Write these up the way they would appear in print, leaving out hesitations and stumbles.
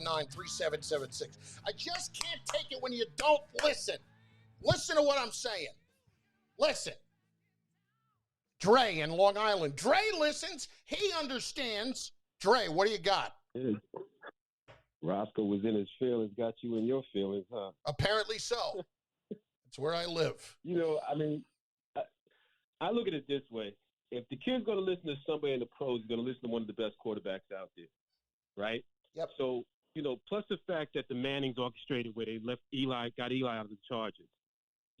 3776. I just can't take it when you don't listen. Listen to what I'm saying. Listen. Dre in Long Island. Dre listens. He understands. Dre, what do you got? Roscoe was in his feelings, got you in your feelings, huh? Apparently so. It's where I live. You know, I mean, I look at it this way. If the kid's going to listen to somebody in the pros, he's going to listen to one of the best quarterbacks out there, right? Yep. So, you know, plus the fact that the Mannings orchestrated where they got Eli out of the Chargers.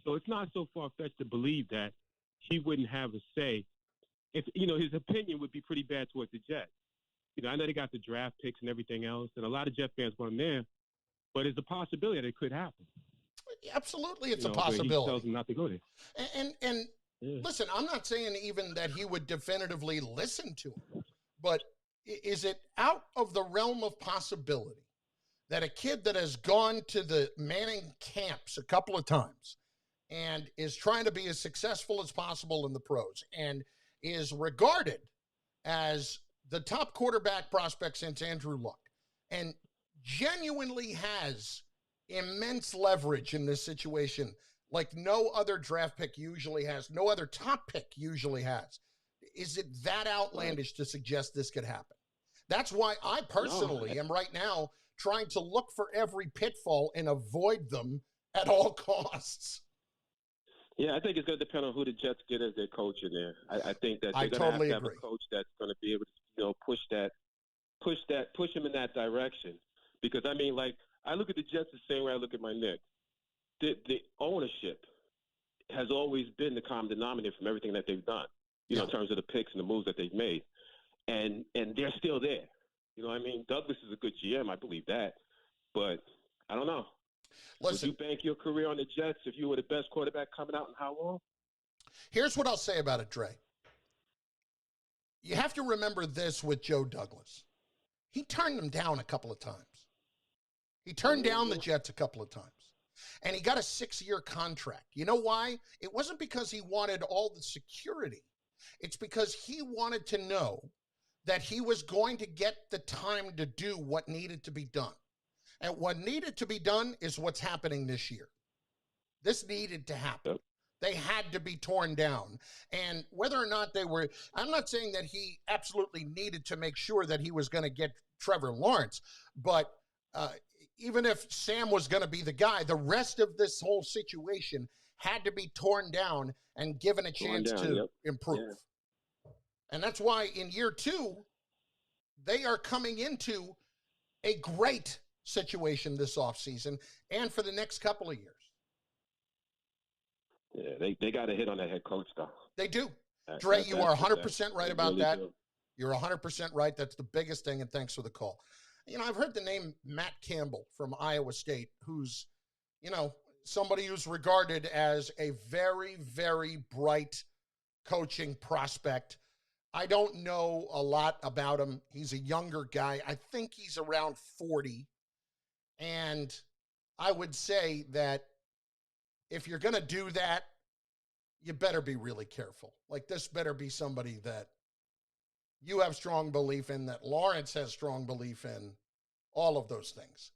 So it's not so far-fetched to believe that he wouldn't have a say. If, you know, his opinion would be pretty bad towards the Jets. You know, I know they got the draft picks and everything else, and a lot of Jet fans want him there, but it's a possibility that it could happen. Absolutely, it's a possibility. He tells them not to go there. And listen, I'm not saying even that he would definitively listen to him, but is it out of the realm of possibility that a kid that has gone to the Manning camps a couple of times and is trying to be as successful as possible in the pros and is regarded as the top quarterback prospect since Andrew Luck and genuinely has immense leverage in this situation like no other draft pick usually has, no other top pick usually has? Is it that outlandish to suggest this could happen? That's why I personally am right now trying to look for every pitfall and avoid them at all costs. Yeah, I think it's going to depend on who the Jets get as their coach in there. I think that they're going to have a coach that's going to be able to, you know, push him in that direction. Because I mean, like, I look at the Jets the same way I look at my Knicks. The ownership has always been the common denominator from everything that they've done, you know, in terms of the picks and the moves that they've made. And they're still there. You know what I mean? Douglas is a good GM, I believe that. But I don't know. Listen, would you bank your career on the Jets if you were the best quarterback coming out in how long? Here's what I'll say about it, Dre. You have to remember this with Joe Douglas. He turned them down a couple of times. He turned down the Jets a couple of times. And he got a 6-year contract. You know why? It wasn't because he wanted all the security. It's because he wanted to know that he was going to get the time to do what needed to be done. And what needed to be done is what's happening this year. This needed to happen. Yep. They had to be torn down. And whether or not they were, I'm not saying that he absolutely needed to make sure that he was going to get Trevor Lawrence, but even if Sam was going to be the guy, the rest of this whole situation had to be torn down and given a chance to improve. Yeah. And that's why in year 2, they are coming into a great situation this offseason and for the next couple of years. Yeah, they got to hit on that head coach, though. They do. Dre, you are 100% right about that. You're 100% right. That's the biggest thing, and thanks for the call. You know, I've heard the name Matt Campbell from Iowa State, who's, you know, somebody who's regarded as a very, very bright coaching prospect. I don't know a lot about him. He's a younger guy. I think he's around 40. And I would say that if you're going to do that, you better be really careful. Like, this better be somebody that you have strong belief in, that Lawrence has strong belief in, all of those things.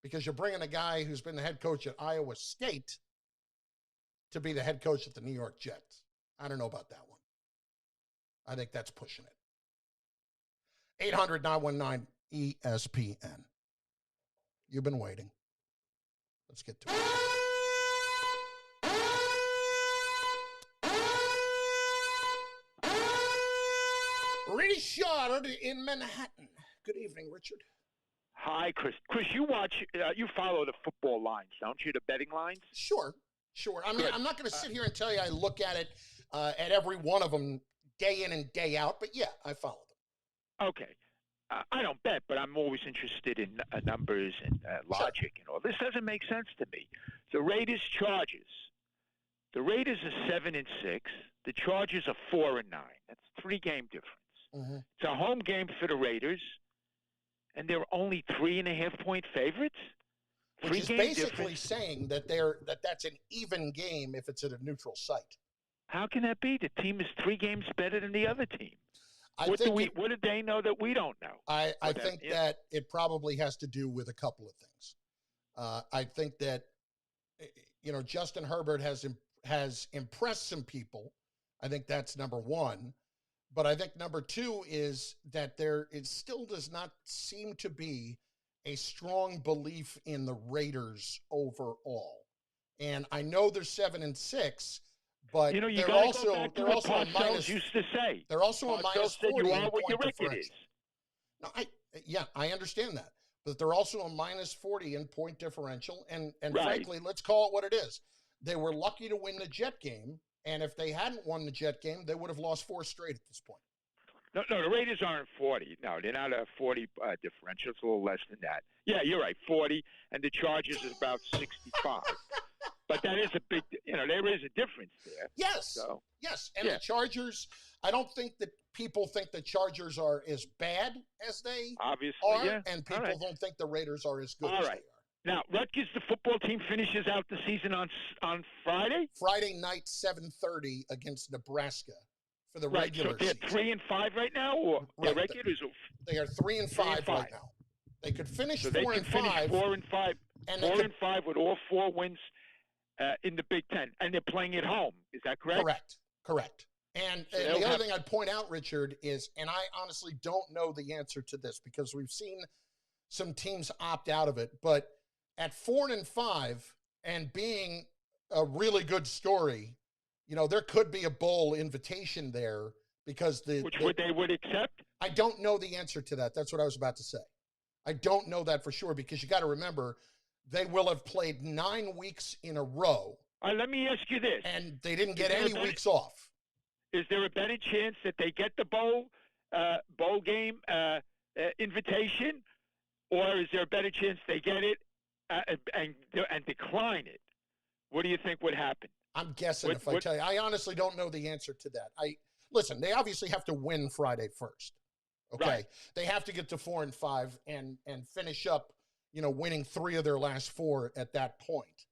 Because you're bringing a guy who's been the head coach at Iowa State to be the head coach at the New York Jets. I don't know about that one. I think that's pushing it. 800-919-ESPN. You've been waiting. Let's get to it. Richard in Manhattan. Good evening, Richard. Hi, Chris. Chris, you follow the football lines, don't you? The betting lines? Sure. I mean, I'm not going to sit here and tell you I look at it at every one of them day in and day out, but yeah, I follow them. Okay. I don't bet, but I'm always interested in numbers and logic and all. This doesn't make sense to me. The Raiders Chargers. The Raiders are 7-6. The Chargers are 4-9. That's 3-game difference. Mm-hmm. It's a home game for the Raiders, and they're only 3.5-point favorites. Which is basically saying that that's an even game if it's at a neutral site. How can that be? The team is 3 games better than the other team. What did they know that we don't know? I think that it probably has to do with a couple of things. I think that, Justin Herbert has impressed some people. I think that's number one. But I think number two is that it still does not seem to be a strong belief in the Raiders overall. And I know they're 7-6, but they're also a minus. Used to say they're also a minus 40 in what your point record is. No, I understand that, but they're also a minus 40 in point differential. And Right. frankly, let's call it what it is. They were lucky to win the Jet game, and if they hadn't won the Jet game, they would have lost 4 straight at this point. No, the Raiders aren't 40. No, they're not a 40 differential. It's a little less than that. Yeah, you're right, 40, and the Chargers is about 65. But that is a big, there is a difference there. Yes, yes. And the Chargers, I don't think that people think the Chargers are as bad as they obviously are, and people don't think the Raiders are as good as they are. Now, Rutgers, the football team, finishes out the season on Friday? Friday night, 7:30 against Nebraska for the regular season. So they're 3-5 right now? Or right. Regulars? They are 3-5 right now. They could finish 4-5. They could finish 4-5. And 4-5 with all 4 wins in the Big Ten. And they're playing at home. Is that correct? Correct. And the other thing I'd point out, Richard, is, and I honestly don't know the answer to this because we've seen some teams opt out of it, but at 4-5 and being a really good story, there could be a bowl invitation there because they would accept. I don't know the answer to that. That's what I was about to say. I don't know that for sure because you got to remember they will have played 9 weeks in a row. Let me ask you this: and they didn't get any weeks off. Is there a better chance that they get the bowl game invitation, or is there a better chance they get it and decline it? What do you think would happen? I'm guessing if I tell you. I honestly don't know the answer to that. Listen, they obviously have to win Friday first. Okay. Right. They have to get to 4-5 and finish up, winning 3 of their last 4 at that point.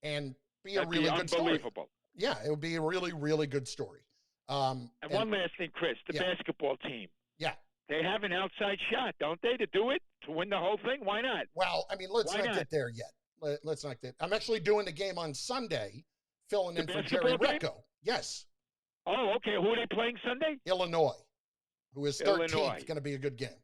And be a really good story. Unbelievable. Yeah, it would be a really, really good story. And one last thing, Chris, the basketball team. Yeah. They have an outside shot, don't they, to do it, to win the whole thing? Why not? Well, let's not get there yet. Let's not get. I'm actually doing the game on Sunday, filling in for Jerry Recco. Yes. Oh, okay. Who are they playing Sunday? Illinois, who is 13th. It's going to be a good game.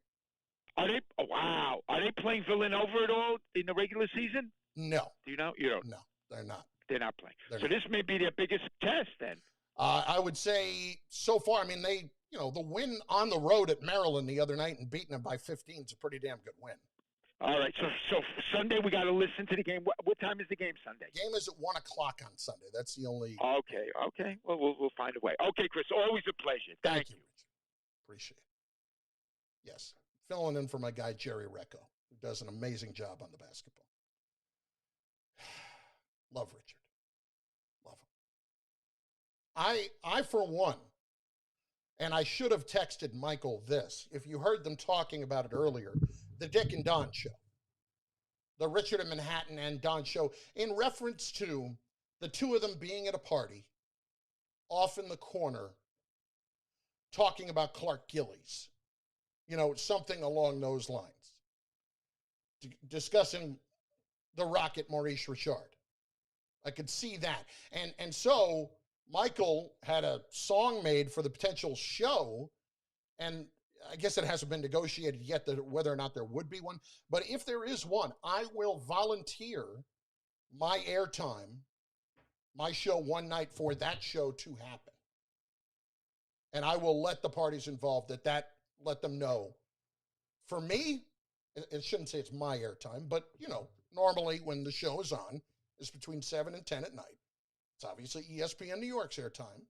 Are they? Oh, wow. Are they playing Villanova at all in the regular season? No. Do you know? You don't. No, they're not. They're not playing. This may be their biggest test then. I would say so far. They, the win on the road at Maryland the other night and beating them by 15 is a pretty damn good win. All right. So Sunday we got to listen to the game. What time is the game Sunday? Game is at 1:00 on Sunday. That's the only. Okay. Well, we'll find a way. Okay, Chris. Always a pleasure. Thank you, Richard. Appreciate it. Yes, filling in for my guy Jerry Recco, who does an amazing job on the basketball. Love Richard. Love him. I for one, and I should have texted Michael this, if you heard them talking about it earlier, the Dick and Don show. The Richard in Manhattan and Don show, in reference to the two of them being at a party, off in the corner, talking about Clark Gillies. Something along those lines. Discussing the Rocket Maurice Richard. I could see that. And so Michael had a song made for the potential show, and I guess it hasn't been negotiated yet whether or not there would be one. But if there is one, I will volunteer my airtime, my show one night for that show to happen. And I will let the parties involved let them know. For me, it shouldn't say it's my airtime, but, normally when the show is on, it's between 7 and 10 at night. It's obviously ESPN New York's airtime.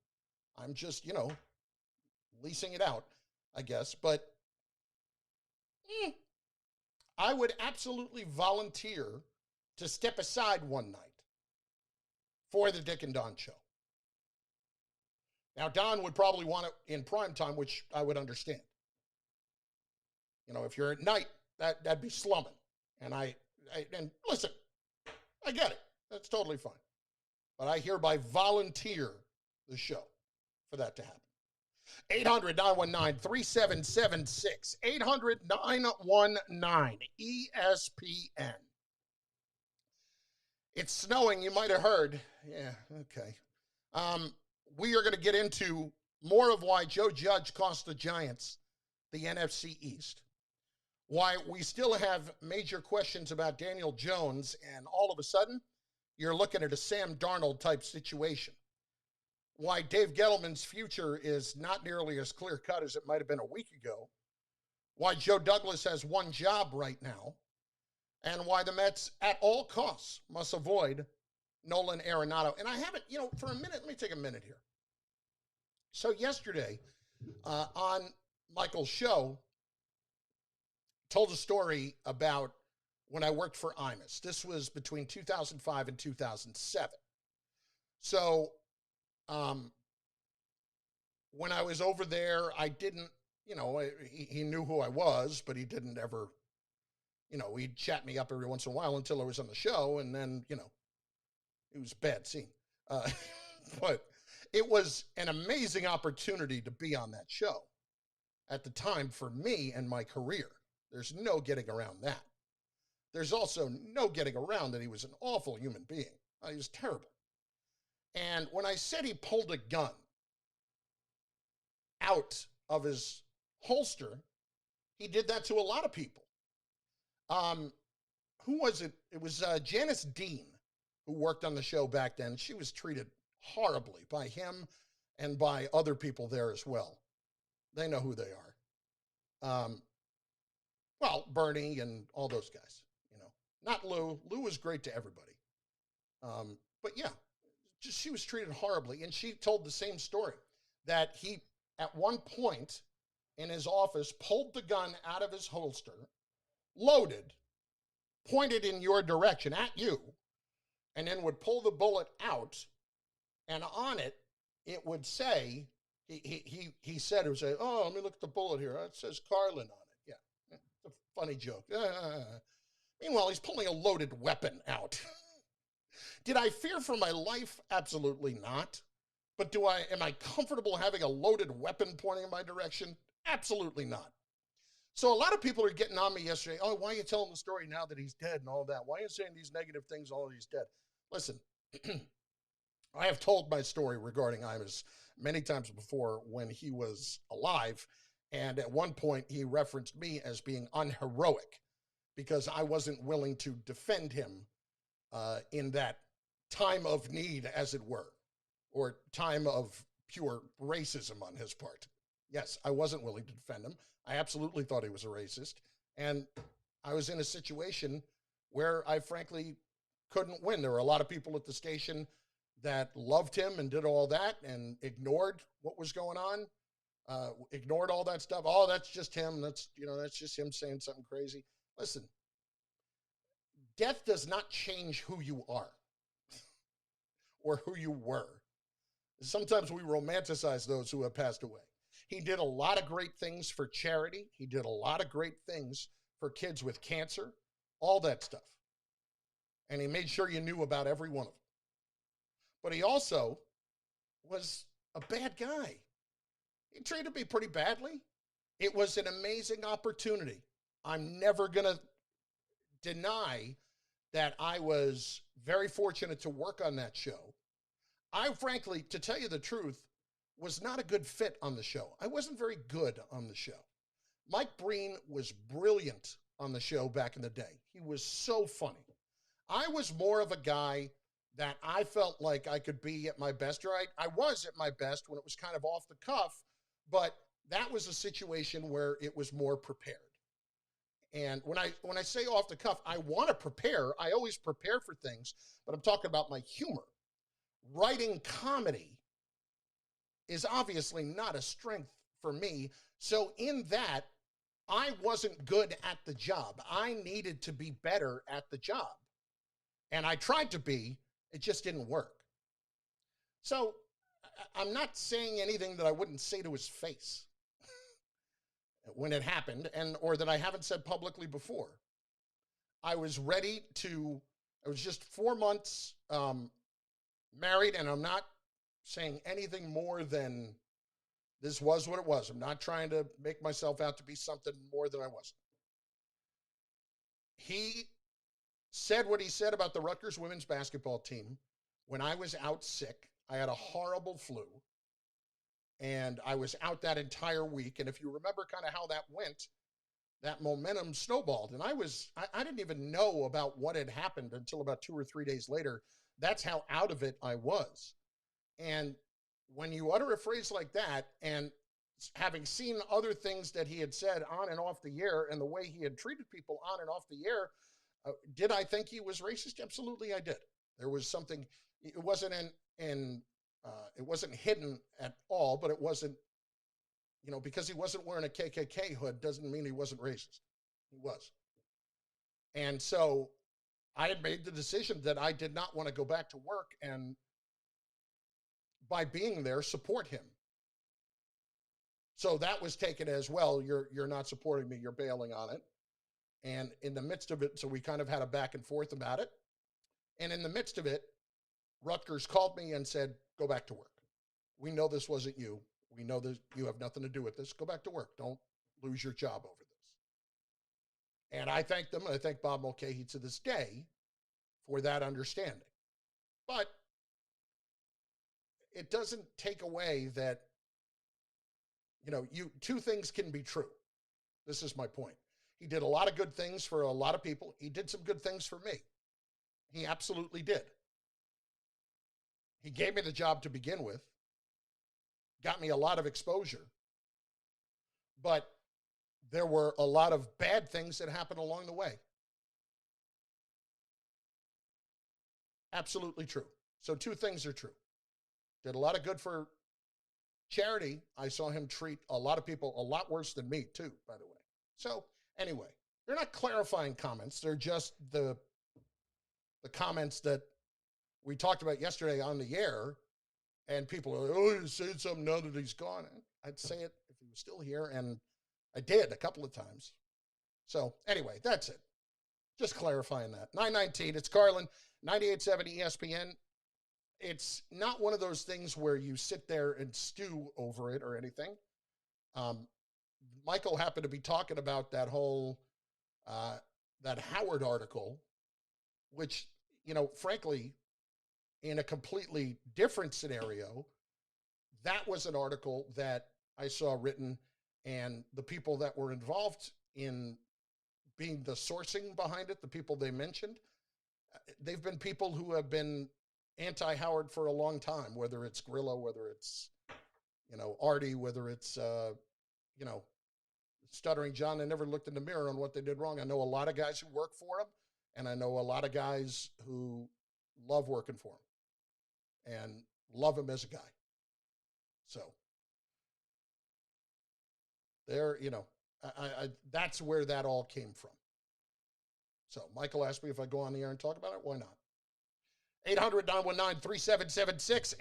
I'm just, leasing it out, I guess. But I would absolutely volunteer to step aside one night for the Dick and Don show. Now, Don would probably want it in prime time, which I would understand. If you're at night, that'd be slumming. And and listen, I get it. That's totally fine. But I hereby volunteer the show for that to happen. 800-919-3776. 800-919 ESPN. It's snowing, you might have heard. Yeah, okay. We are going to get into more of why Joe Judge cost the Giants the NFC East. Why we still have major questions about Daniel Jones, and all of a sudden, you're looking at a Sam Darnold type situation. Why Dave Gettleman's future is not nearly as clear-cut as it might have been a week ago. Why Joe Douglas has one job right now. And why the Mets, at all costs, must avoid Nolan Arenado. And I haven't, for a minute, let me take a minute here. So yesterday, on Michael's show, told a story about when I worked for Imus. This was between 2005 and 2007. So when I was over there, I didn't, he knew who I was, but he didn't ever, he'd chat me up every once in a while until I was on the show, and then, it was a bad scene. But it was an amazing opportunity to be on that show at the time for me and my career. There's no getting around that. There's also no getting around that he was an awful human being. He was terrible. And when I said he pulled a gun out of his holster, he did that to a lot of people. Who was it? It was Janice Dean, who worked on the show back then. She was treated horribly by him and by other people there as well. They know who they are. Well, Bernie and all those guys, Not Lou. Lou was great to everybody. But yeah, she was treated horribly. And she told the same story, that he, at one point in his office, pulled the gun out of his holster, loaded, pointed in your direction at you, and then would pull the bullet out, and on it, it would say, he said, it would say, oh, let me look at the bullet here. It says Carlin on it. Yeah, it's a funny joke. Meanwhile, he's pulling a loaded weapon out. Did I fear for my life? Absolutely not. But am I comfortable having a loaded weapon pointing in my direction? Absolutely not. So a lot of people are getting on me yesterday. Oh, why are you telling the story now that he's dead and all that? Why are you saying these negative things all that he's dead? Listen, I have told my story regarding Imus many times before when he was alive. And at one point, he referenced me as being unheroic because I wasn't willing to defend him in that time of need, as it were, or time of pure racism on his part. Yes, I wasn't willing to defend him. I absolutely thought he was a racist. And I was in a situation where I frankly couldn't win. There were a lot of people at the station that loved him and did all that and ignored what was going on, ignored all that stuff. Oh, that's just him. That's just him saying something crazy. Listen, death does not change who you are or who you were. Sometimes we romanticize those who have passed away. He did a lot of great things for charity. He did a lot of great things for kids with cancer, all that stuff. And he made sure you knew about every one of them. But he also was a bad guy. He treated me pretty badly. It was an amazing opportunity. I'm never going to deny that I was very fortunate to work on that show. I frankly, to tell you the truth, was not a good fit on the show. I wasn't very good on the show. Mike Breen was brilliant on the show back in the day. He was so funny. I was more of a guy that I felt like I could be at my best, right? I was at my best when it was kind of off the cuff, but that was a situation where it was more prepared. And when I say off the cuff, I want to prepare. I always prepare for things, but I'm talking about my humor. Writing comedy is obviously not a strength for me. So in that, I wasn't good at the job. I needed to be better at the job. And I tried to be, it just didn't work. So I'm not saying anything that I wouldn't say to his face when it happened, or that I haven't said publicly before. I was just 4 months married, and I'm not saying anything more than This was what it was. I'm not trying to make myself out to be something more than I wasn't. He said what he said about the Rutgers women's basketball team when I was out sick. I had a horrible flu, and I was out that entire week. And if you remember kind of how that went, that momentum snowballed. And I didn't even know about what had happened until about 2 or 3 days later. That's how out of it I was. And when you utter a phrase like that, and having seen other things that he had said on and off the air and the way he had treated people on and off the air, did I think he was racist? Absolutely, I did. There was something. It wasn't it wasn't hidden at all, but it wasn't. Because he wasn't wearing a KKK hood doesn't mean he wasn't racist. He was. And so I had made the decision that I did not want to go back to work and, by being there, support him. So that was taken as, well, you're not supporting me, you're bailing on it. And in the midst of it, so we kind of had a back and forth about it. And in the midst of it, Rutgers called me and said, go back to work. We know this wasn't you. We know that you have nothing to do with this. Go back to work. Don't lose your job over this. And I thank them. And I thank Bob Mulcahy to this day for that understanding. But it doesn't take away that, two things can be true. This is my point. He did a lot of good things for a lot of people. He did some good things for me. He absolutely did. He gave me the job to begin with. Got me a lot of exposure. But there were a lot of bad things that happened along the way. Absolutely true. So two things are true. Did a lot of good for charity. I saw him treat a lot of people a lot worse than me, too, by the way. So anyway, they're not clarifying comments. They're just the comments that we talked about yesterday on the air. And people are like, oh, he's saying something now that he's gone. I'd say it if he was still here, and I did a couple of times. So anyway, that's it. Just clarifying that. 9:19, it's Carlin, 98.7 ESPN. It's not one of those things where you sit there and stew over it or anything. Michael happened to be talking about that whole, that Howard article, which, frankly, in a completely different scenario, that was an article that I saw written, and the people that were involved in being the sourcing behind it, the people they mentioned, they've been people who have been anti-Howard for a long time, whether it's Grillo, whether it's, Artie, whether it's, Stuttering John. They never looked in the mirror on what they did wrong. I know a lot of guys who work for him, and I know a lot of guys who love working for him and love him as a guy. So there, that's where that all came from. So Michael asked me if I go on the air and talk about it. Why not? 800-919-3776,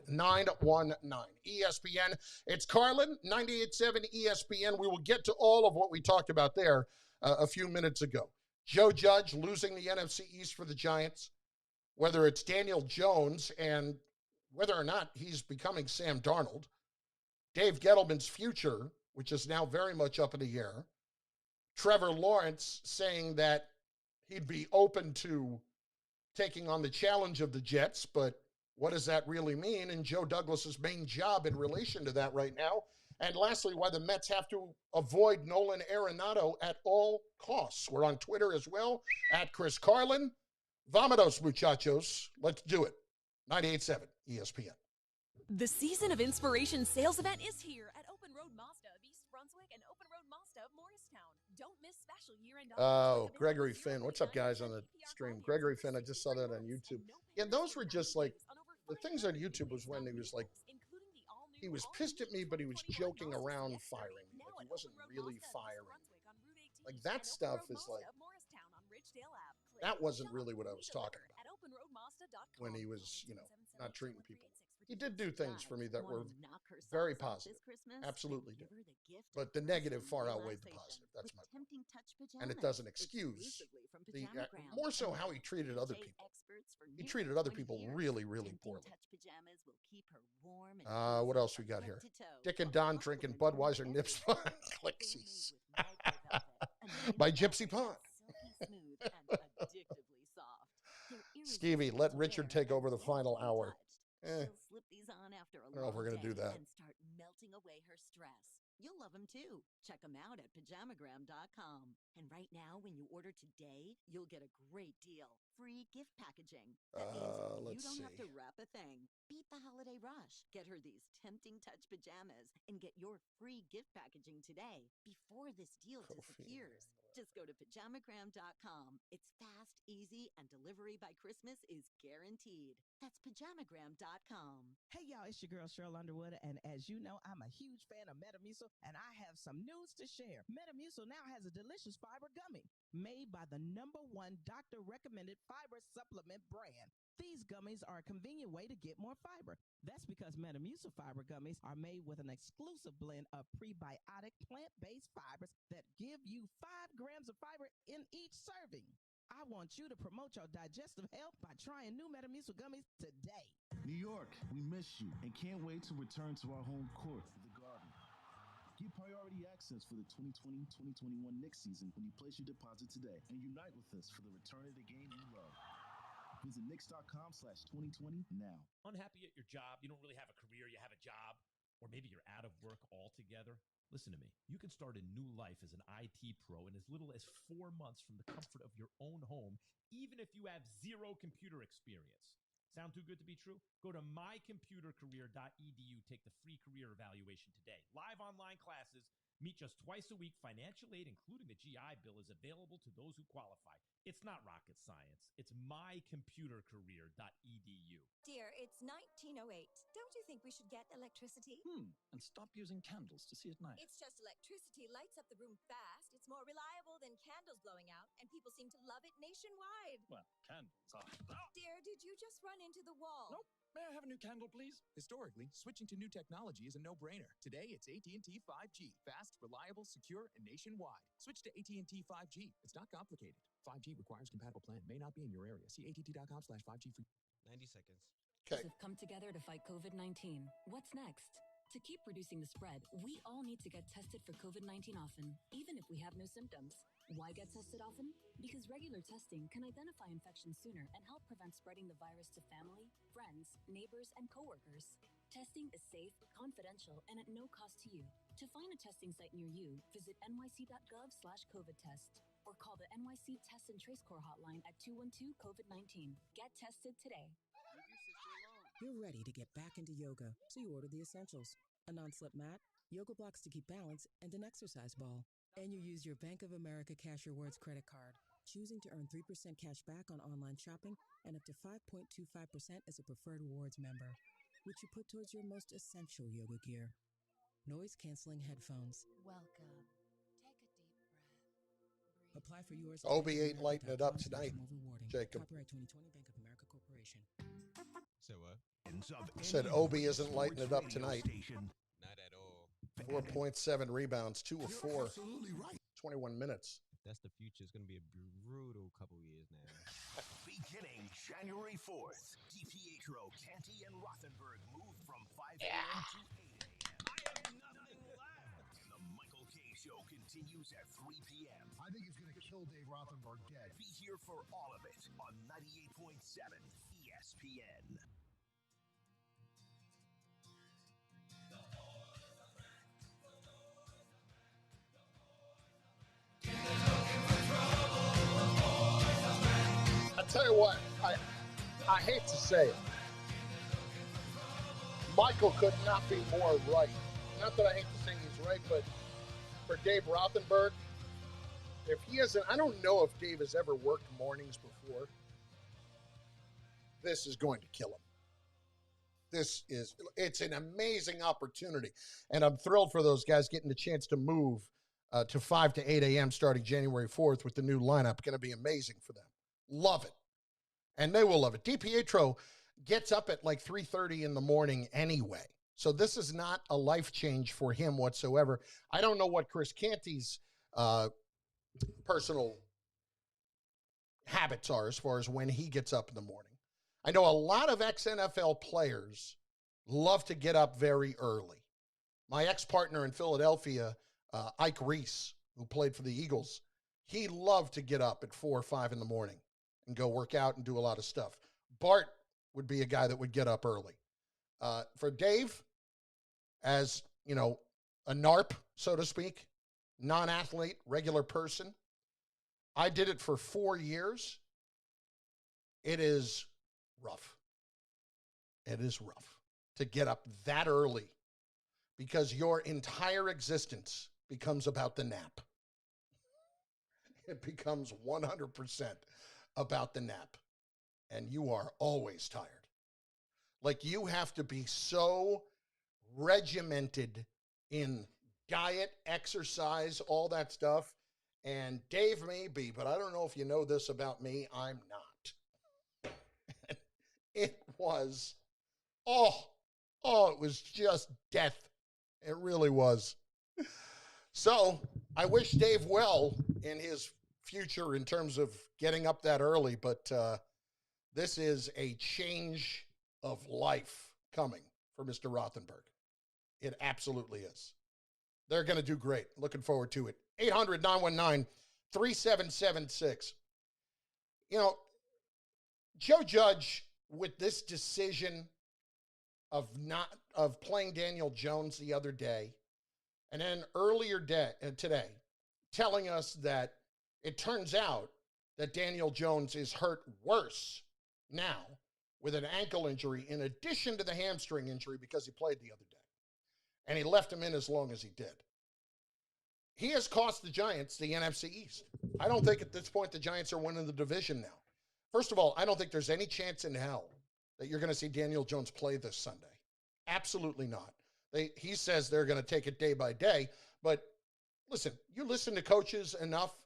800-919 ESPN. It's Carlin, 98.7 ESPN. We will get to all of what we talked about there a few minutes ago. Joe Judge losing the NFC East for the Giants, whether it's Daniel Jones and whether or not he's becoming Sam Darnold, Dave Gettleman's future, which is now very much up in the air, Trevor Lawrence saying that he'd be open to taking on the challenge of the Jets, but what does that really mean? And Joe Douglas's main job in relation to that right now. And lastly, why the Mets have to avoid Nolan Arenado at all costs. We're on Twitter as well, at Chris Carlin. Vamonos, muchachos. Let's do it. 98.7 ESPN. The Season of Inspiration sales event is here at Open Road Mazda of East Brunswick and Open Road Mazda of Morristown. Don't miss special year-end offers. Oh, Gregory Finn. What's up, guys, on the stream? Gregory Finn, I just saw that on YouTube. Yeah, those were just like, the things on YouTube was when he was like, he was pissed at me, but he was joking around firing me. Like, he wasn't really firing. Like, that stuff is like, that wasn't really what I was talking about. When he was, not treating people. He did do things for me that were very positive. Absolutely did. But the negative far outweighed the positive. That's my point. And it doesn't excuse the more so how he treated other people. He treated other people really, really poorly. Touch pajamas will keep her warm and What else we got here? Dick and Don drinking Budweiser Nips Clixies by Gypsy Pond. Stevie, let Richard take over the final hour. She'll slip these on after a I don't know if we're going to do that. and start melting away her stress. You'll love them too. Check them out at pajamagram.com. And right now, when you order today, you'll get a great deal. Free gift packaging. That means you don't have to wrap a thing. Beat the holiday rush. Get her these tempting touch pajamas and get your free gift packaging today before this deal disappears. Just go to pajamagram.com. It's fast, easy, and delivery by Christmas is guaranteed. That's pajamagram.com. Hey y'all, it's your girl Cheryl Underwood, and as you know, I'm a huge fan of Metamucil, and I have some news to share. Metamucil now has a delicious fiber gummy made by the #1 doctor-recommended fiber supplement brand. These gummies are a convenient way to get more fiber. That's because Metamucil fiber gummies are made with an exclusive blend of prebiotic plant-based fibers that give you 5 grams of fiber in each serving. I want you to promote your digestive health by trying new Metamucil gummies today. New York, we miss you and can't wait to return to our home court, the Garden. Get priority access for the 2020-2021 Knicks season when you place your deposit today and unite with us for the return of the game you love. Visit Knicks.com/2020 now. Unhappy at your job? You don't really have a career, you have a job, or maybe you're out of work altogether? Listen to me. You can start a new life as an IT pro in as little as 4 months from the comfort of your own home, even if you have 0 computer experience. Sound too good to be true? Go to mycomputercareer.edu. Take the free career evaluation today. Live online classes. Meet just twice a week. Financial aid, including the GI Bill, is available to those who qualify. It's not rocket science. It's mycomputercareer.edu. Dear, it's 1908. Don't you think we should get electricity? And stop using candles to see at night. It's just electricity lights up the room fast. It's more reliable than candles blowing out, and people seem to love it nationwide. Well, candles are... Dear, did you just run into the wall? Nope. May I have a new candle, please? Historically, switching to new technology is a no-brainer. Today, it's AT&T 5G. Fast, reliable, secure, and nationwide. Switch to AT&T 5G. It's not complicated. 5G requires compatible plan. May not be in your area. See att.com/5G free. 90 seconds. Okay. Have come together to fight COVID-19. What's next? To keep reducing the spread, we all need to get tested for COVID-19 often, even if we have no symptoms. Why get tested often? Because regular testing can identify infections sooner and help prevent spreading the virus to family, friends, neighbors, and coworkers. Testing is safe, confidential, and at no cost to you. To find a testing site near you, visit nyc.gov/COVID-test or call the NYC Test and Trace Corps hotline at 212-COVID-19. Get tested today. You're ready to get back into yoga, so you order the essentials. A non-slip mat, yoga blocks to keep balance, and an exercise ball. And you use your Bank of America Cash Rewards credit card, choosing to earn 3% cash back on online shopping and up to 5.25% as a preferred rewards member, which you put towards your most essential yoga gear. Noise-canceling headphones. Welcome. Take a deep breath. Apply for yours. Obi ain't lighting it up tonight, Jacob. Copyright 2020 Bank of America Corporation. So what? Said Obi isn't lighting it up tonight. Not at all. 4.7 rebounds, 2 of 4. Absolutely right. 21 minutes. That's the future. It's going to be a brutal couple years now. Beginning January 4th, DiPietro, Canty, and Rothenberg move from 5 a.m. to 8 a.m. I have nothing left. The Michael K. Show continues at 3 p.m. I think it's going to kill Dave Rothenberg dead. Be here for all of it on 98.7 ESPN. I tell you what, I hate to say it. Michael could not be more right. Not that I hate to say he's right, but for Dave Rothenberg, if he hasn't, I don't know if Dave has ever worked mornings before. This is going to kill him. It's an amazing opportunity. And I'm thrilled for those guys getting the chance to move to 5 to 8 a.m. starting January 4th with the new lineup. Going to be amazing for them. Love it. And they will love it. DiPietro gets up at like 3:30 in the morning anyway. So this is not a life change for him whatsoever. I don't know what Chris Canty's personal habits are as far as when he gets up in the morning. I know a lot of ex-NFL players love to get up very early. My ex-partner in Philadelphia, Ike Reese, who played for the Eagles, he loved to get up at 4 or 5 in the morning and go work out and do a lot of stuff. Bart would be a guy that would get up early. For Dave, as, you know, a NARP, so to speak, non-athlete, regular person, I did it for 4 years. It is rough. It is rough to get up that early because your entire existence becomes about the nap. It becomes 100% about the nap. And you are always tired. Like, you have to be so regimented in diet, exercise, all that stuff. And Dave may be, but I don't know if you know this about me, I'm not. It was, it was just death. It really was. So I wish Dave well in his future in terms of getting up that early, but this is a change of life coming for Mr. Rothenberg. It absolutely is. They're going to do great. Looking forward to it. 800-919-3776. You know, Joe Judge, with this decision of playing Daniel Jones the other day, and then earlier today, telling us that it turns out that Daniel Jones is hurt worse now with an ankle injury in addition to the hamstring injury because he played the other day. And he left him in as long as he did. He has cost the Giants the NFC East. I don't think at this point the Giants are winning the division now. First of all, I don't think there's any chance in hell that you're going to see Daniel Jones play this Sunday. Absolutely not. He says they're going to take it day by day. But listen, you listen to coaches enough,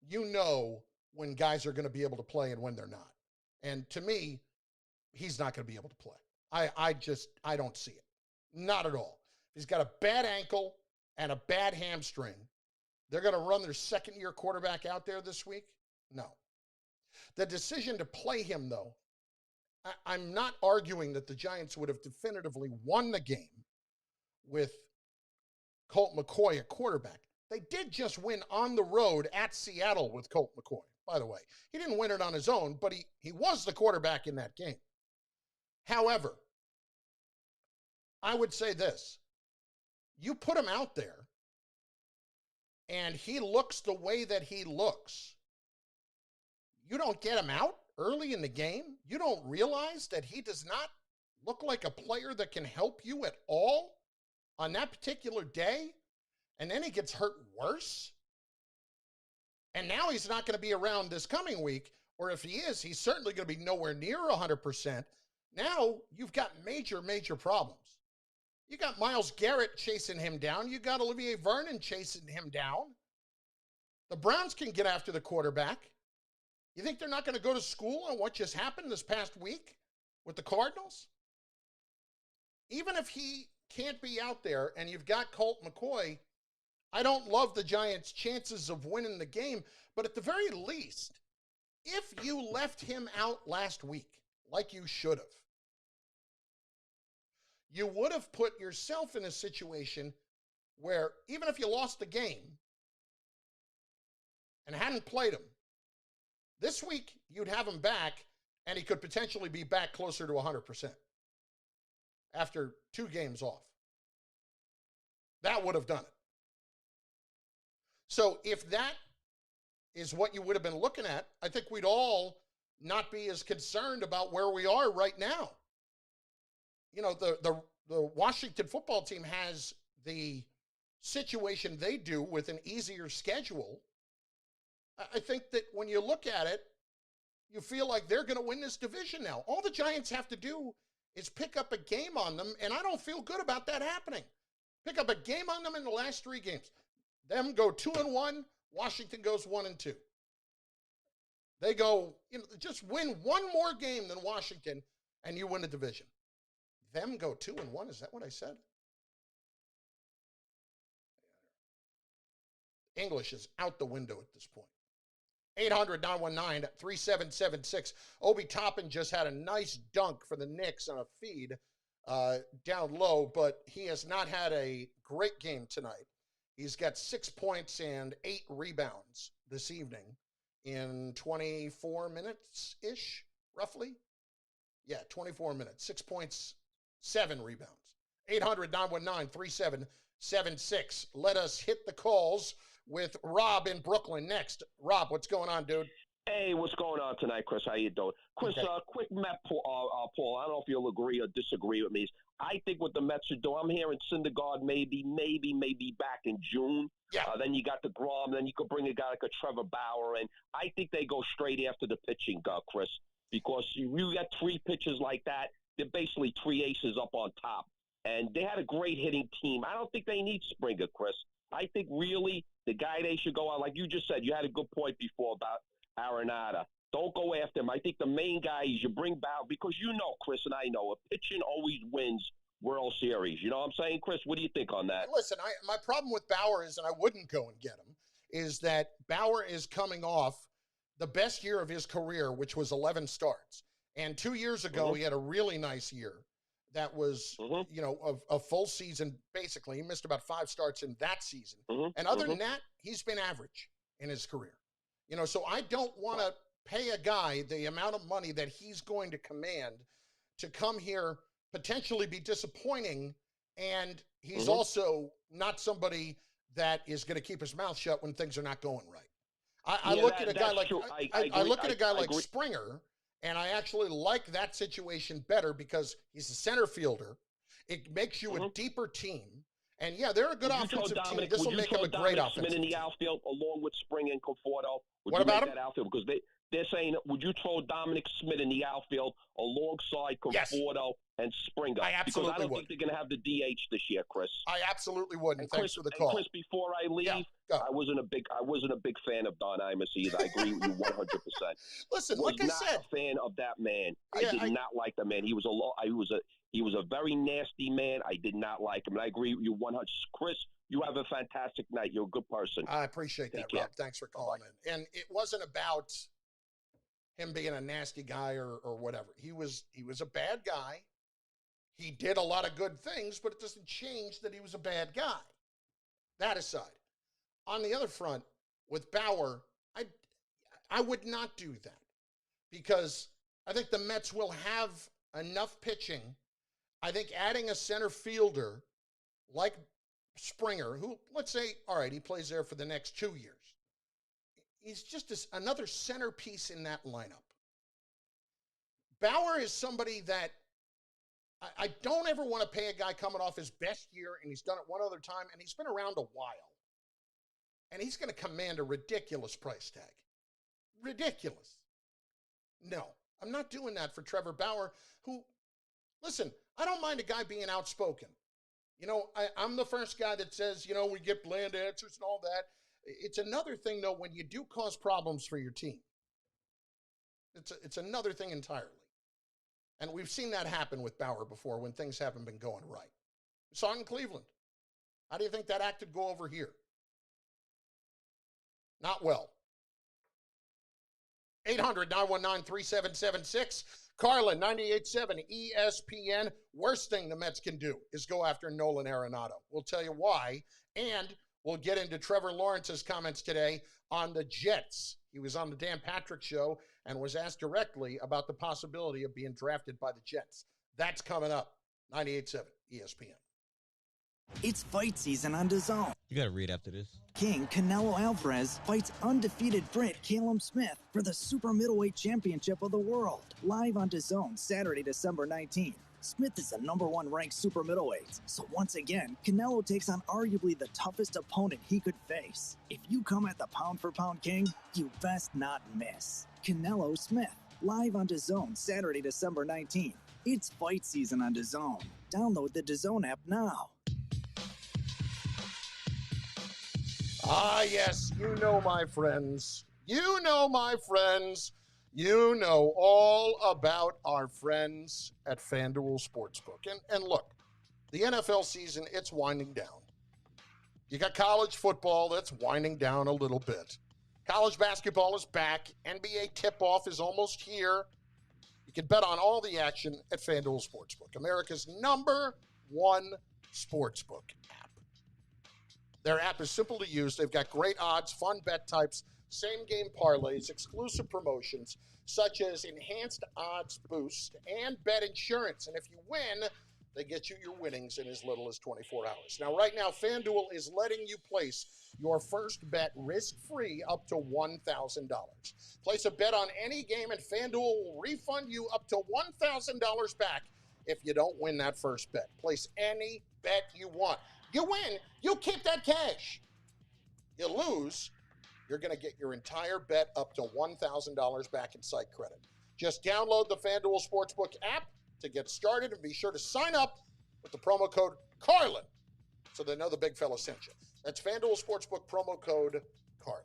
you know when guys are going to be able to play and when they're not. And to me, he's not going to be able to play. I don't see it. Not at all. He's got a bad ankle and a bad hamstring. They're going to run their second-year quarterback out there this week? No. The decision to play him, though, I'm not arguing that the Giants would have definitively won the game with Colt McCoy at quarterback. They did just win on the road at Seattle with Colt McCoy, by the way. He didn't win it on his own, but he was the quarterback in that game. However, I would say this. You put him out there, and he looks the way that he looks. You don't get him out early in the game. You don't realize that he does not look like a player that can help you at all on that particular day, and then he gets hurt worse. And now he's not going to be around this coming week, or if he is, he's certainly going to be nowhere near 100%. Now you've got major, major problems. You got Myles Garrett chasing him down. You got Olivier Vernon chasing him down. The Browns can get after the quarterback. You think they're not going to go to school on what just happened this past week with the Cardinals? Even if he can't be out there and you've got Colt McCoy, I don't love the Giants' chances of winning the game, but at the very least, if you left him out last week, like you should have, you would have put yourself in a situation where even if you lost the game and hadn't played him, this week you'd have him back and he could potentially be back closer to 100% after 2 games off. That would have done it. So if that is what you would have been looking at, I think we'd all not be as concerned about where we are right now. You know, the Washington football team has the situation they do with an easier schedule. I think that when you look at it, you feel like they're going to win this division now. All the Giants have to do is pick up a game on them, and I don't feel good about that happening. Pick up a game on them in the last 3 games. Them go 2-1, Washington goes 1-2. They go, just win one more game than Washington, and you win the division. Them go 2-1, is that what I said? English is out the window at this point. 800-919-3776. Obi Toppin just had a nice dunk for the Knicks on a feed down low, but he has not had a great game tonight. He's got 6 points and 8 rebounds this evening in 24 minutes-ish, roughly. Yeah, 24 minutes. 6 points, 7 rebounds. 800-919-3776. Let us hit the calls with Rob in Brooklyn next. Rob, what's going on, dude? Hey, what's going on tonight, Chris? How you doing? Chris, Okay. Quick Met, Paul. I don't know if you'll agree or disagree with me. I think what the Mets should do, I'm hearing Syndergaard maybe back in June. Yeah. Then you got the Grom. Then you could bring a guy like a Trevor Bauer in. I think they go straight after the pitching, Chris, because you got 3 pitchers like that. They're basically 3 aces up on top. And they had a great hitting team. I don't think they need Springer, Chris. I think really the guy they should go out, like you just said, you had a good point before about Arenado. Don't go after him. I think the main guy is you bring Bauer, because you know, Chris, and I know, a pitching always wins World Series. You know what I'm saying, Chris? What do you think on that? Listen, my problem with Bauer is, and I wouldn't go and get him, is that Bauer is coming off the best year of his career, which was 11 starts. And 2 years ago, he had a really nice year. That was, you know, a full season, basically. He missed about 5 starts in that season. And other than that, he's been average in his career. You know, so I don't want to pay a guy the amount of money that he's going to command to come here, potentially be disappointing, and he's also not somebody that is going to keep his mouth shut when things are not going right. I look at a guy like I look at a guy like Springer, and I actually like that situation better because he's a center fielder. It makes you a deeper team. And, yeah, they're a good offensive team. This will make them a great offensive Smith in team. the outfield along with Springer and Conforto? What about him? That outfield? Because they're saying, would you throw Dominic Smith in the outfield alongside Conforto and Springer? I absolutely Because I don't would. think they're going to have the DH this year, Chris. I absolutely would. And thanks for the and call. Chris, before I leave, I wasn't a big fan of Don Imus either. I agree with you 100%. Listen, was like I said, not a fan of that man. Yeah, I did not like that man. He was a very nasty man. I did not like him. And I agree with you 100%. Chris, you have a fantastic night. You're a good person. I appreciate that, Rob. Thanks for calling in. And it wasn't about him being a nasty guy or whatever. He was a bad guy. He did a lot of good things, but it doesn't change that he was a bad guy. That aside. On the other front, with Bauer, I would not do that because I think the Mets will have enough pitching. I think adding a center fielder like Springer, who, let's say, all right, he plays there for the next 2 years. He's just another centerpiece in that lineup. Bauer is somebody that I don't ever want to pay a guy coming off his best year, and he's done it one other time, and he's been around a while. And he's going to command a ridiculous price tag. Ridiculous. No, I'm not doing that for Trevor Bauer, who, listen, I don't mind a guy being outspoken. You know, I'm the first guy that says, you know, we get bland answers and all that. It's another thing, though, when you do cause problems for your team. It's another thing entirely. And we've seen that happen with Bauer before when things haven't been going right. We saw it in Cleveland. How do you think that act would go over here? Not well. 800-919-3776. Carlin, 98.7 ESPN. Worst thing the Mets can do is go after Nolan Arenado. We'll tell you why. And we'll get into Trevor Lawrence's comments today on the Jets. He was on the Dan Patrick Show and was asked directly about the possibility of being drafted by the Jets. That's coming up. 98.7 ESPN. It's fight season on DAZN. You gotta read after this. King Canelo Alvarez fights undefeated Brit Calum Smith for the super middleweight championship of the world. Live on DAZN Saturday, December 19th. Smith is the #1 ranked super middleweight. So once again, Canelo takes on arguably the toughest opponent he could face. If you come at the pound-for-pound king, you best not miss. Canelo Smith, live on DAZN Saturday, December 19th. It's fight season on DAZN. Download the DAZN app now. Ah, yes, you know, my friends. You know, my friends. You know all about our friends at FanDuel Sportsbook. And look, the NFL season, it's winding down. You got college football that's winding down a little bit. College basketball is back. NBA tip-off is almost here. You can bet on all the action at FanDuel Sportsbook, America's #1 sportsbook app. Their app is simple to use. They've got great odds, fun bet types, same-game parlays, exclusive promotions, such as enhanced odds boost and bet insurance. And if you win, they get you your winnings in as little as 24 hours. Now, right now, FanDuel is letting you place your first bet risk-free up to $1,000. Place a bet on any game, and FanDuel will refund you up to $1,000 back if you don't win that first bet. Place any bet you want. You win, you keep that cash. You lose, you're going to get your entire bet up to $1,000 back in site credit. Just download the FanDuel Sportsbook app to get started, and be sure to sign up with the promo code Carlin so they know the big fella sent you. That's FanDuel Sportsbook promo code Carlin.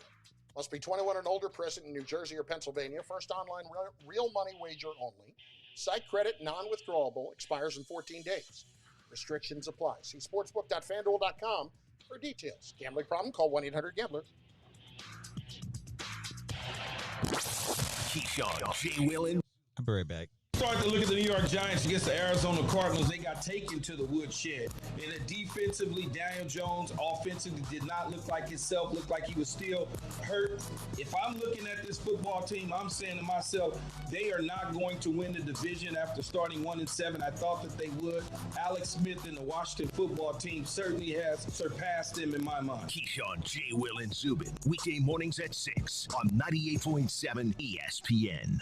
Must be 21 and older, present in New Jersey or Pennsylvania. First online real money wager only. Site credit non-withdrawable. Expires in 14 days. Restrictions apply. See sportsbook.fanduel.com for details. Gambling problem? Call 1-800-GAMBLER. Keyshawn, J. Will, and I'll be right back. Start to look at the New York Giants against the Arizona Cardinals. They got taken to the woodshed. And defensively, Daniel Jones offensively did not look like himself, looked like he was still hurt. If I'm looking at this football team, I'm saying to myself, they are not going to win the division after starting 1-7. I thought that they would. Alex Smith and the Washington football team certainly has surpassed them in my mind. Keyshawn, J. Will, and Zubin. Weekday mornings at 6 on 98.7 ESPN.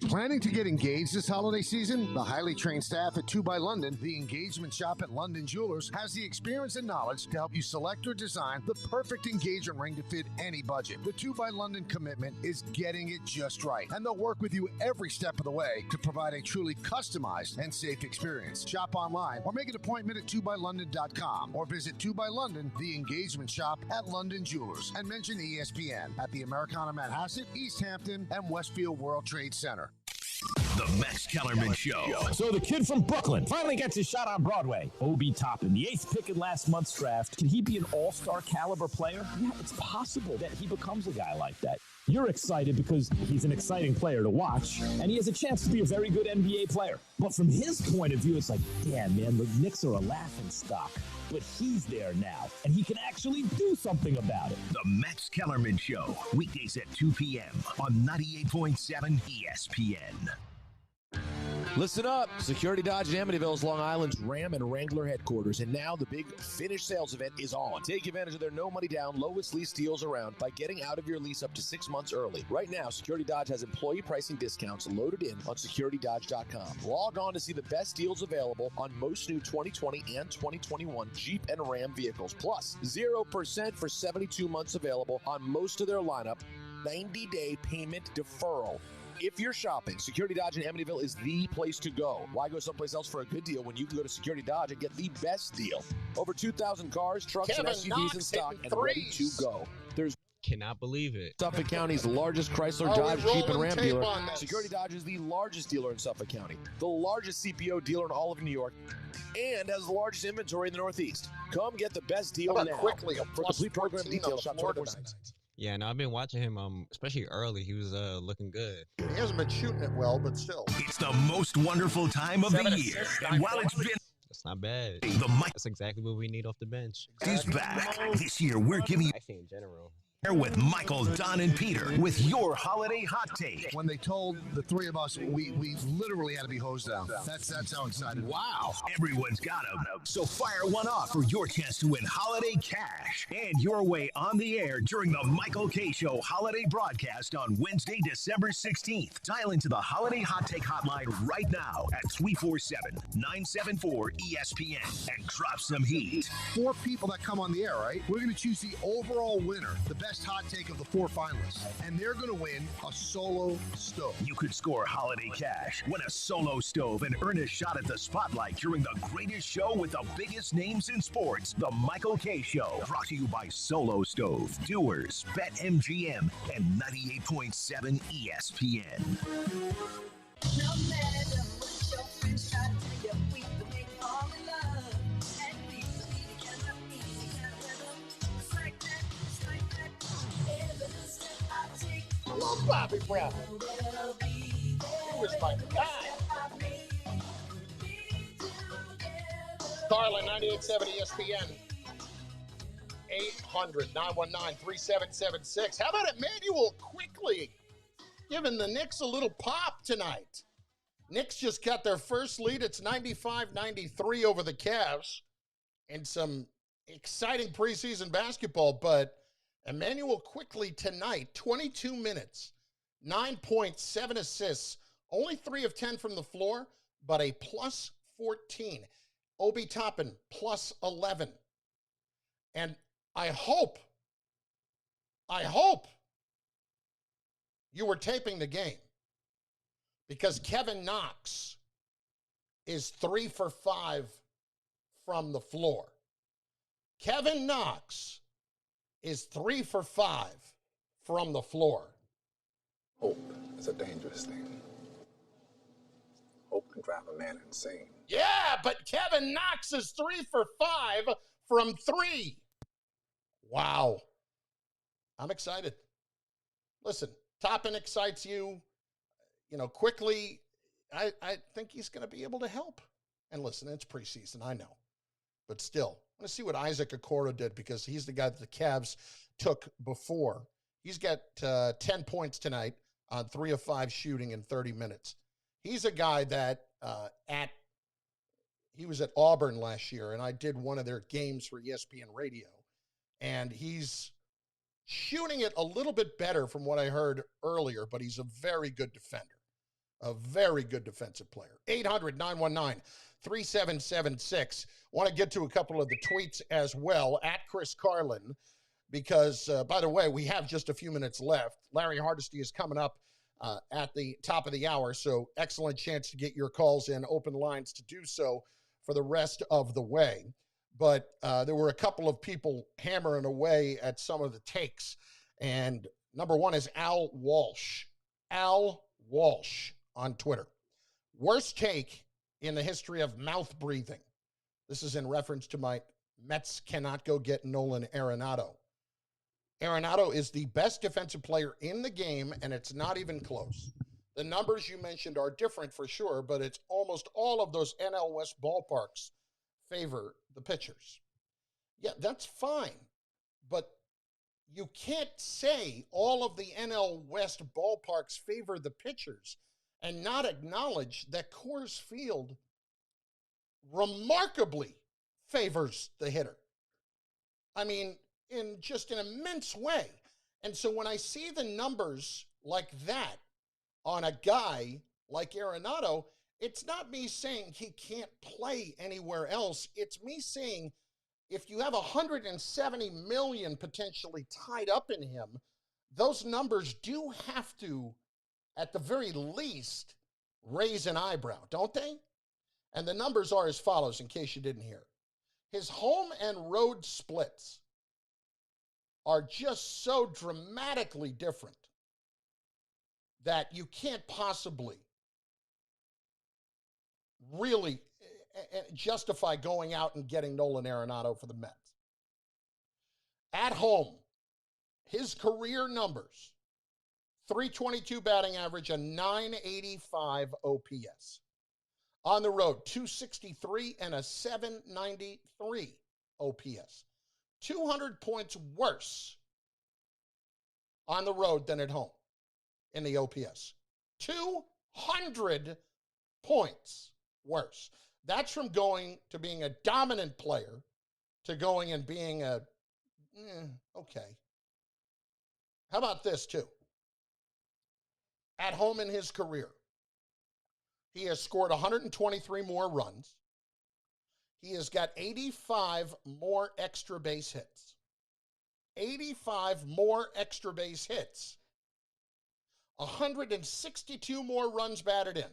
Planning to get engaged this holiday season? The highly trained staff at 2 by London, the engagement shop at London Jewelers, has the experience and knowledge to help you select or design the perfect engagement ring to fit any budget. The 2 by London commitment is getting it just right, and they'll work with you every step of the way to provide a truly customized and safe experience. Shop online or make an appointment at 2bylondon.com or visit 2 by London, the engagement shop at London Jewelers, and mention ESPN at the Americana Manhasset, East Hampton, and Westfield World Trade Center. The Max Kellerman Show. So the kid from Brooklyn finally gets his shot on Broadway. Obi Toppin, the 8th pick in last month's draft. Can he be an all-star caliber player? Yeah, it's possible that he becomes a guy like that. You're excited because he's an exciting player to watch, and he has a chance to be a very good NBA player. But from his point of view, it's like, damn, man, the Knicks are a laughingstock. But he's there now, and he can actually do something about it. The Max Kellerman Show, weekdays at 2 p.m. on 98.7 ESPN. Listen up. Security Dodge in Amityville is Long Island's Ram and Wrangler headquarters, and now the big finish sales event is on. Take advantage of their no money down, lowest lease deals around by getting out of your lease up to 6 months early. Right now, Security Dodge has employee pricing discounts loaded in on securitydodge.com. Log on to see the best deals available on most new 2020 and 2021 Jeep and Ram vehicles. Plus, 0% for 72 months available on most of their lineup, 90-day payment deferral. If you're shopping, Security Dodge in Amityville is the place to go. Why go someplace else for a good deal when you can go to Security Dodge and get the best deal? Over 2,000 cars, trucks, and SUVs in stock and ready to go. There's Cannot believe it. Suffolk County's largest Chrysler, Dodge, Jeep, and Ram dealer. Security Dodge is the largest dealer in Suffolk County, the largest CPO dealer in all of New York, and has the largest inventory in the Northeast. Come get the best deal now. Quickly, for complete program details, shop 24/7. Yeah, no, I've been watching him, especially early. He was looking good. He hasn't been shooting it well, but still. It's the most wonderful time of the year. And while it's been... That's not bad. That's exactly what we need off the bench. He's back. This year, we're giving you... Actually, in general. With Michael, Don, and Peter with your holiday hot take. When they told the three of us, we literally had to be hosed down. That's how excited. Wow. Everyone's got them. So fire one off for your chance to win holiday cash and your way on the air during the Michael K. Show holiday broadcast on Wednesday, December 16th. Dial into the Holiday Hot Take hotline right now at 347-974-ESPN and drop some heat. 4 people that come on the air, right? We're going to choose the overall winner, the best hot take of the 4 finalists, and they're going to win a solo stove. You could score holiday cash, win a solo stove, and earn a shot at the spotlight during the greatest show with the biggest names in sports, The Michael K. Show. Brought to you by Solo Stove, Doers, BetMGM, and 98.7 ESPN. No matter what your friends try to tell you, we can make all in love. And we believe it cannot be, it's like that, it's like that. Evidence that Bobby Brown. He was my guy. Carlin, 98.7 ESPN. 800-919-3776. How about Emmanuel quickly giving the Knicks a little pop tonight? Knicks just got their first lead. It's 95-93 over the Cavs in some exciting preseason basketball. But Emmanuel quickly tonight, 22 minutes, 9 points, 7 assists, only 3 of 10 from the floor, but a plus 14. Obi Toppin, plus 11. And I hope you were taping the game, because Kevin Knox is 3 for 5 from the floor. Kevin Knox is 3 for 5 from the floor. Hope is a dangerous thing. Hope can drive a man insane. Yeah, but Kevin Knox is 3 for 5 from 3. Wow. I'm excited. Listen, Toppin excites you. You know, quickly, I think he's going to be able to help. And listen, it's preseason, I know. But still, I want to see what Isaac Okoro did, because he's the guy that the Cavs took before. He's got 10 points tonight on 3 of 5 shooting in 30 minutes. He's a guy that he was at Auburn last year, and I did one of their games for ESPN Radio. And he's shooting it a little bit better from what I heard earlier, but he's a very good defender. A very good defensive player. 800-919-3776. Want to get to a couple of the tweets as well, at Chris Carlin, because, by the way, we have just a few minutes left. Larry Hardesty is coming up at the top of the hour, so excellent chance to get your calls in, open lines to do so for the rest of the way. But there were a couple of people hammering away at some of the takes, and number one is Al Walsh. Al Walsh on Twitter. Worst take in the history of mouth breathing. This is in reference to my Mets cannot go get Nolan Arenado. Arenado is the best defensive player in the game, and it's not even close. The numbers you mentioned are different for sure, but it's almost all of those NL West ballparks favor the pitchers. Yeah, that's fine, but you can't say all of the NL West ballparks favor the pitchers and not acknowledge that Coors Field remarkably favors the hitter. I mean, in just an immense way. And so when I see the numbers like that on a guy like Arenado, it's not me saying he can't play anywhere else. It's me saying if you have 170 million potentially tied up in him, those numbers do have to, at the very least, raise an eyebrow, don't they? And the numbers are as follows, in case you didn't hear. His home and road splits are just so dramatically different that you can't possibly really justify going out and getting Nolan Arenado for the Mets. At home, his career numbers, 322 batting average, a 985 OPS. On the road, 263 and a 793 OPS. 200 points worse on the road than at home in the OPS. 200 points worse. That's from going to being a dominant player to going and being a, okay. How about this, too? At home in his career, he has scored 123 more runs. He has got 85 more extra base hits. 85 more extra base hits. 162 more runs batted in.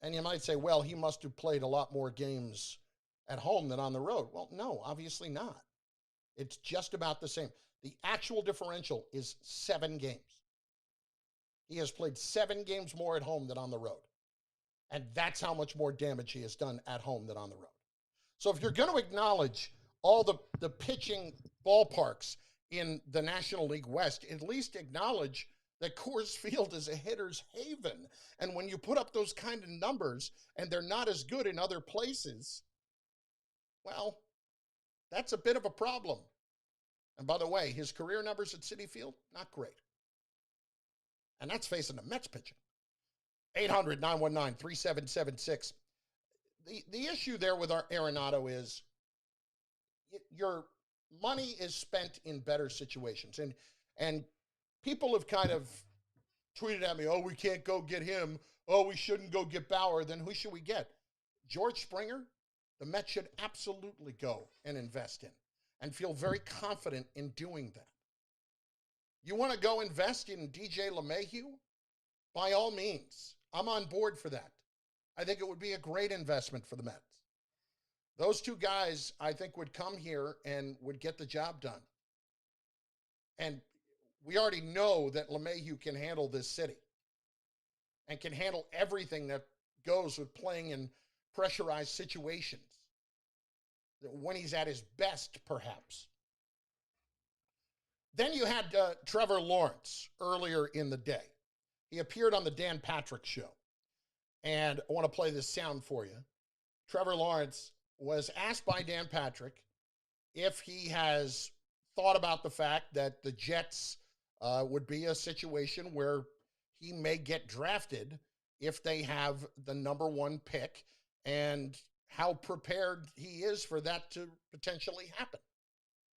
And you might say, well, he must have played a lot more games at home than on the road. Well, no, obviously not. It's just about the same. The actual differential is 7 games. He has played 7 games more at home than on the road. And that's how much more damage he has done at home than on the road. So if you're going to acknowledge all the pitching ballparks in the National League West, at least acknowledge that Coors Field is a hitter's haven. And when you put up those kind of numbers and they're not as good in other places, well, that's a bit of a problem. And by the way, his career numbers at Citi Field, not great. And that's facing the Mets pitching. 800-919-3776. The issue there with our Arenado is your money is spent in better situations. And people have kind of tweeted at me, oh, we can't go get him. Oh, we shouldn't go get Bauer. Then who should we get? George Springer, the Mets should absolutely go and invest in and feel very confident in doing that. You want to go invest in DJ LeMahieu? By all means. I'm on board for that. I think it would be a great investment for the Mets. Those two guys, I think, would come here and would get the job done. And we already know that LeMahieu can handle this city and can handle everything that goes with playing in pressurized situations when he's at his best, perhaps. Then you had Trevor Lawrence earlier in the day. He appeared on the Dan Patrick Show. And I want to play this sound for you. Trevor Lawrence was asked by Dan Patrick if he has thought about the fact that the Jets would be a situation where he may get drafted if they have the number one pick, and how prepared he is for that to potentially happen.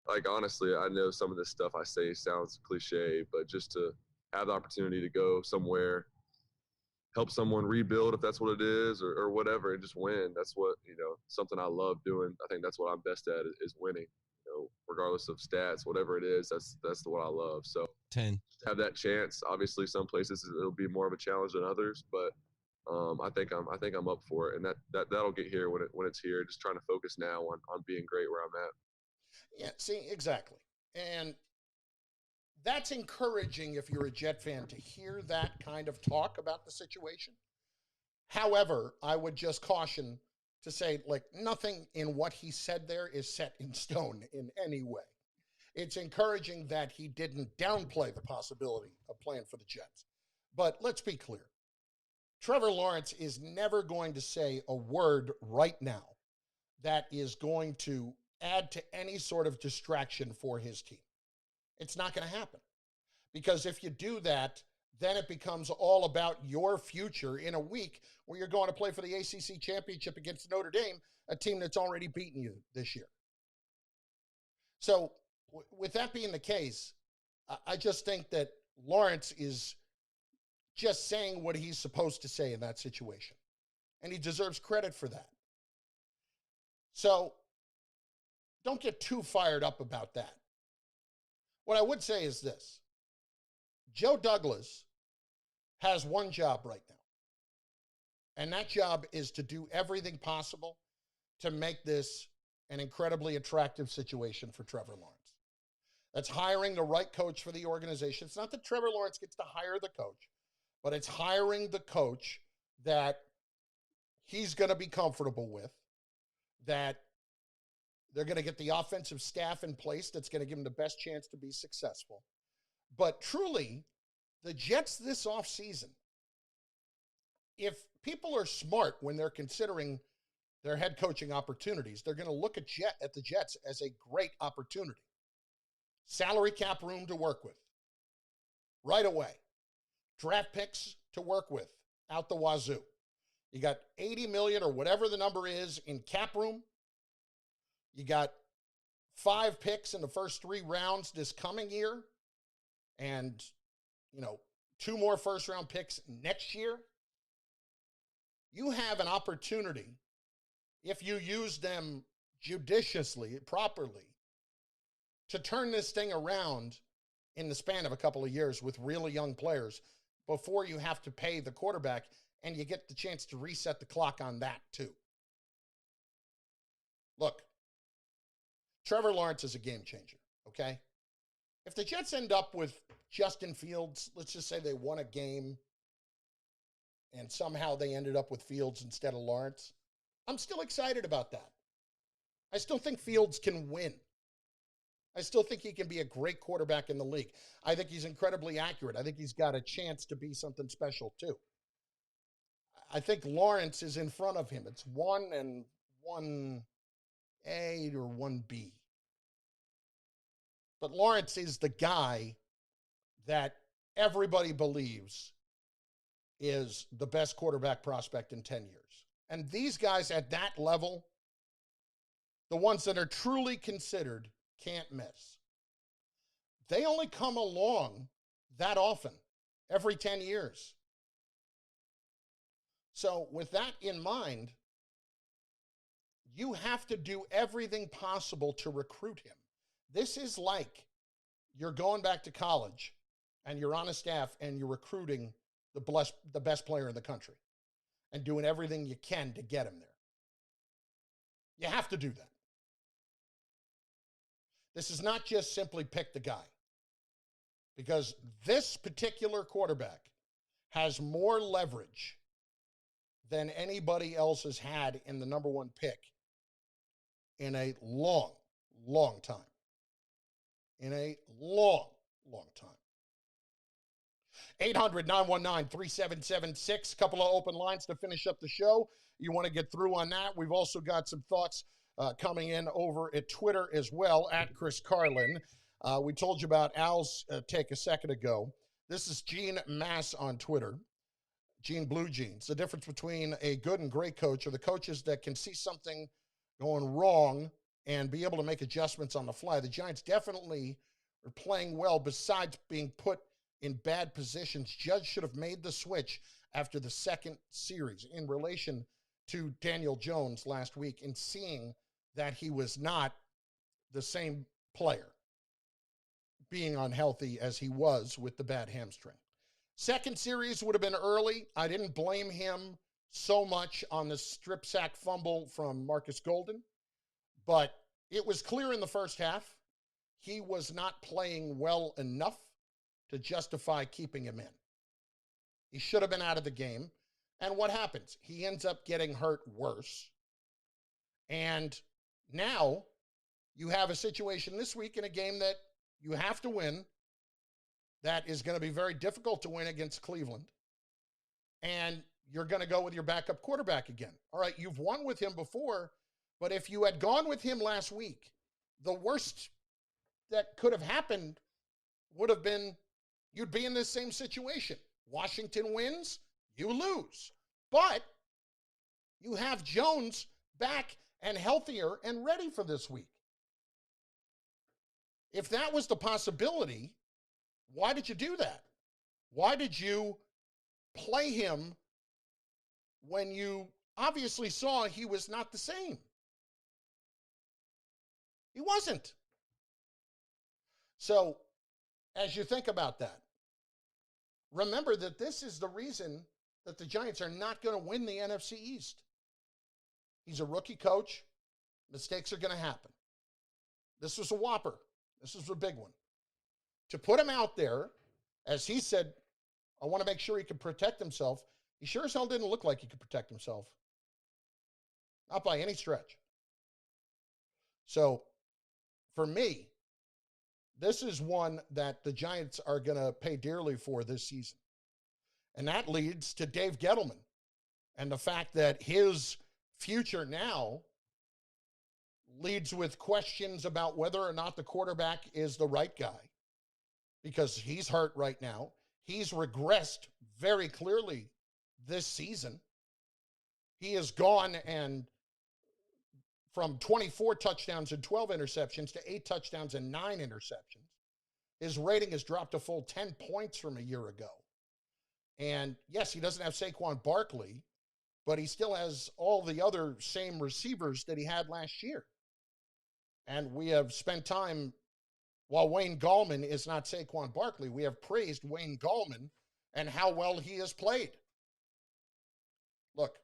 Like, honestly, I know some of this stuff I say sounds cliche, but just to have the opportunity to go somewhere, help someone rebuild, if that's what it is, or whatever, and just win. That's what, something I love doing. I think that's what I'm best at is winning, regardless of stats, whatever it is, that's what I love. So 10. Have that chance. Obviously, some places it'll be more of a challenge than others, but I think I'm up for it, and that'll get here when it's here. Just trying to focus now on being great where I'm at. Yeah, see, exactly. And that's encouraging if you're a Jet fan to hear that kind of talk about the situation. However, I would just caution to say, like, nothing in what he said there is set in stone in any way. It's encouraging that he didn't downplay the possibility of playing for the Jets. But let's be clear. Trevor Lawrence is never going to say a word right now that is going to add to any sort of distraction for his team. It's not going to happen. Because if you do that, then it becomes all about your future in a week where you're going to play for the ACC championship against Notre Dame, a team that's already beaten you this year. So with that being the case, I just think that Lawrence is just saying what he's supposed to say in that situation. And he deserves credit for that. So don't get too fired up about that. What I would say is this. Joe Douglas has one job right now. And that job is to do everything possible to make this an incredibly attractive situation for Trevor Lawrence. That's hiring the right coach for the organization. It's not that Trevor Lawrence gets to hire the coach, but it's hiring the coach that he's going to be comfortable with, that they're going to get the offensive staff in place that's going to give them the best chance to be successful. But truly, the Jets this offseason, if people are smart when they're considering their head coaching opportunities, they're going to look at the Jets as a great opportunity. Salary cap room to work with right away. Draft picks to work with out the wazoo. You got $80 million or whatever the number is in cap room. You got 5 picks in the first 3 rounds this coming year. And, 2 more first-round picks next year. You have an opportunity, if you use them judiciously, properly, to turn this thing around in the span of a couple of years with really young players before you have to pay the quarterback, and you get the chance to reset the clock on that too. Look, Trevor Lawrence is a game changer, okay? If the Jets end up with Justin Fields, let's just say they won a game and somehow they ended up with Fields instead of Lawrence, I'm still excited about that. I still think Fields can win. I still think he can be a great quarterback in the league. I think he's incredibly accurate. I think he's got a chance to be something special too. I think Lawrence is in front of him. It's 1 and 1A or 1B. But Lawrence is the guy that everybody believes is the best quarterback prospect in 10 years. And these guys at that level, the ones that are truly considered, can't miss. They only come along that often, every 10 years. So with that in mind, you have to do everything possible to recruit him. This is like you're going back to college and you're on a staff and you're recruiting the best player in the country and doing everything you can to get him there. You have to do that. This is not just simply pick the guy, because this particular quarterback has more leverage than anybody else has had in the number 1 pick in a long, long time. In a long, long time. 800-919-3776. Couple of open lines to finish up the show. You want to get through on that. We've also got some thoughts coming in over at Twitter as well, at Chris Carlin. We told you about Al's take a second ago. This is Gene Mass on Twitter. Gene Blue Jeans. The difference between a good and great coach are the coaches that can see something going wrong and be able to make adjustments on the fly. The Giants definitely are playing well besides being put in bad positions. Judge should have made the switch after the second series in relation to Daniel Jones last week and seeing that he was not the same player, being unhealthy as he was with the bad hamstring. Second series would have been early. I didn't blame him so much on the strip sack fumble from Marcus Golden, but it was clear in the first half he was not playing well enough to justify keeping him in. He should have been out of the game. And what happens? He ends up getting hurt worse. And now you have a situation this week in a game that you have to win, that is going to be very difficult to win against Cleveland. And you're going to go with your backup quarterback again. All right, you've won with him before, but if you had gone with him last week, the worst that could have happened would have been you'd be in this same situation. Washington wins, you lose. But you have Jones back and healthier and ready for this week. If that was the possibility, why did you do that? Why did you play him when you obviously saw he was not the same? He wasn't. So, as you think about that, remember that this is the reason that the Giants are not going to win the NFC East. He's a rookie coach. Mistakes are going to happen. This was a whopper. This was a big one. To put him out there, as he said, I want to make sure he can protect himself. He sure as hell didn't look like he could protect himself. Not by any stretch. So, for me, this is one that the Giants are going to pay dearly for this season. And that leads to Dave Gettleman and the fact that his future now leads with questions about whether or not the quarterback is the right guy, because he's hurt right now. He's regressed very clearly this season. He has gone and from 24 touchdowns and 12 interceptions to 8 touchdowns and 9 interceptions. His rating has dropped a full 10 points from a year ago. And yes, he doesn't have Saquon Barkley, but he still has all the other same receivers that he had last year. And we have spent time, while Wayne Gallman is not Saquon Barkley, we have praised Wayne Gallman and how well he has played. Look,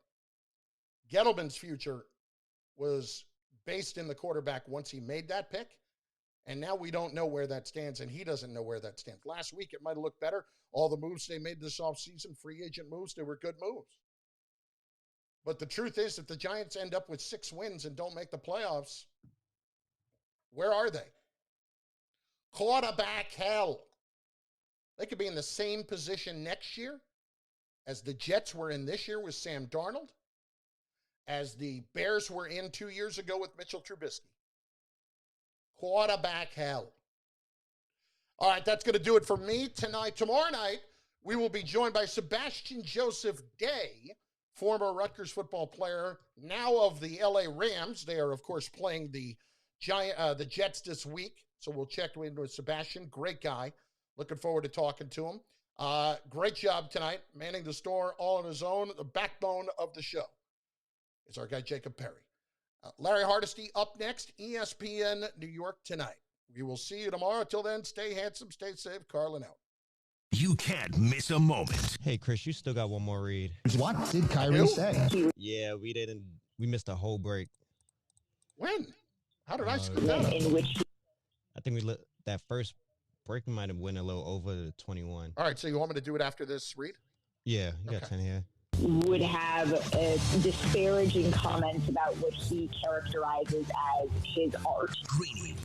Gettleman's future was based in the quarterback once he made that pick, and now we don't know where that stands, and he doesn't know where that stands. Last week, it might have looked better. All the moves they made this offseason, free agent moves, they were good moves. But the truth is, if the Giants end up with 6 wins and don't make the playoffs, where are they? Quarterback hell. They could be in the same position next year as the Jets were in this year with Sam Darnold, as the Bears were in 2 years ago with Mitchell Trubisky. Quarterback hell. All right, that's going to do it for me tonight. Tomorrow night, we will be joined by Sebastian Joseph Day, former Rutgers football player, now of the LA Rams. They are, of course, playing the Jets this week, so we'll check in with Sebastian. Great guy. Looking forward to talking to him. Great job tonight, manning the store all on his own. The backbone of the show is our guy, Jacob Perry. Larry Hardesty up next, ESPN New York Tonight. We will see you tomorrow. Till then, stay handsome, stay safe. Carlin out. You can't miss a moment. Hey, Chris, you still got one more read. What did Kyrie say? Yeah, we didn't. We missed a whole break. When? How did I screw that up? I think that first break might have went a little over the 21. All right, so you want me to do it after this read? Yeah, you got 10 here. Would have disparaging comments about what he characterizes as his art. Greeny,